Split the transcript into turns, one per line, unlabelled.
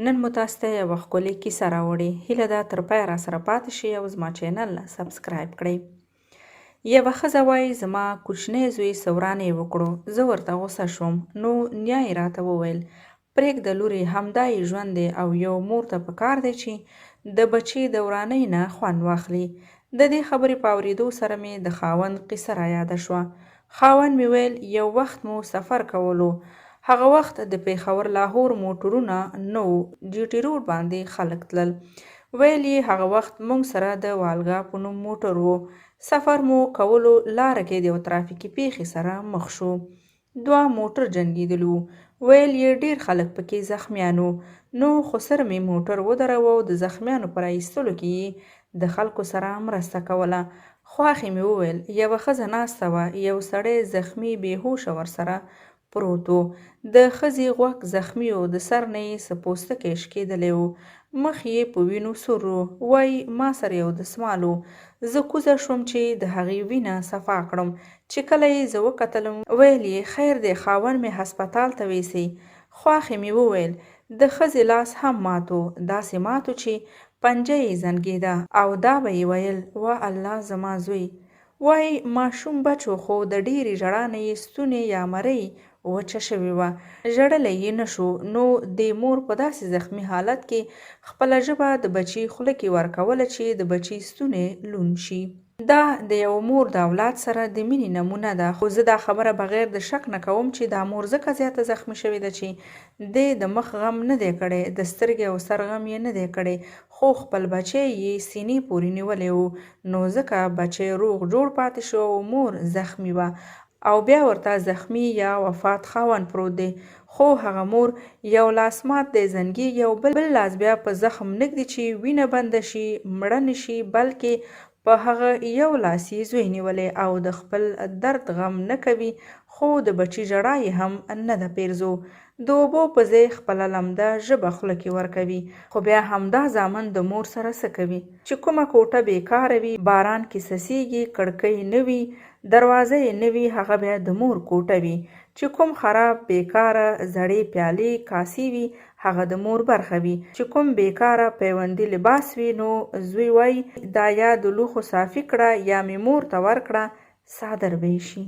نن مو تاسو ته یوه ښکلې کیسه راوړې. هیله ده تر پایه راسره پاتې شئ او زما چینل سبسکرایب کړئ. یوه ښځه وایي زما کوچنی زوی څه ورانه یې وکړو. زه ورته غوسه شوم. نو نیا یې راته وویل پرېږده لورې، همدا یې ژوند دی او یو مور ته پکار دی چې د بچي د ورانۍ نه خوند واخلي. د دې خبرې په اورېدو سره مې د خاوند قیصه رایاده شوه. خاوند مې ویل یو وخت مو سفر کولو. هغه وخت د پېښور لاهور موټرونه نه وو، جي ټي روډ باندې خلک تلل. ویل یې هغه وخت موږ سره د والګا په نوم موټر و. سفر مو کولو لاره کې د یو ترافیکي پیښې سره مخ شو. دوه موټر جنګېدلي وو. ویل یې ډېر خلک پکې زخمیان وو. نو خو سر مې موټر ودراوه او د زخمیانو په رایستلو کې یې د خلکو سره مرسته کوله. خواښې مې وویل یوه ښځه ناسته وه، یو سړی زخمي بېهوشه ورسره پروت و. د ښځې غوږ زخمي و، د سر نه یې څه پوستکی شکېدلی و، مخ یې په وینو سور و. وایي ما سره یو دسمال و. زه کوزه شوم چې د هغې وینه صفا کړم. چې کله یې زه وکتلم ویل یې خیر دی، خاوند مې هسپتال ته ویسئ. خواښې مې وویل د ښځې لاس هم مات و، داسې مات و چې پنجه یې زنګېده او دا به یې ویل وا الله زما زوی. وایي ماشوم بچ و، خو د ډېرې ژړا نه یې ستونی یا مرۍ وچه شوې وه، ژړلی یې نه شو. نو دې مور په داسې زخمي حالت کې خپله ژبه د بچي خوله کې ورکوله چې د بچي ستونی لوند شي. دا د یو مور د اولاد سره د مینې نمونه ده. خو زه دا خبره بغیر د شک نه کوم چې دا مور ځکه زیاته زخمي شوې ده چې دې د مخ غم نه دی کړی، د سترګې او سر غم یې نه دی کړی، خو خپل بچی یې سینې پورې نیولی و. نو ځکه بچی روغ جوړ پاتې شو او مور زخمي وه او بیا ورته زخمي یا وفات خاوند پروت دی. خو هغه مور یو لاس مات دی زنګېږي او بل لاس بیا په زخم نږدي چې وینه بنده شي مړه نه شي، بلکې په هغه یو لاس یې زوی نیولی او د خپل درد غم نه کوي، خو د بچي ژړا یې هم نه ده پیرزو. د اوبو په ځای خپله لمده ژبه خوله کې ورکوي. خو بیا همدا زامن د مور سره څه کوي چې کومه کوټه بېکاره وي، باران کې څڅېږي، کړکۍ نه وي، دروازه یې نه وي، هغه بیا د مور کوټه وي. چې کوم خراب بېکاره زړې پیالې کاسې وي، هغه د مور برخه وي. چې کوم بېکاره پیوندي لباس وي، نو زوی وایي دا یا د لوښو صافي کړه یا مې مور ته ورکړه، څادر به یې شي.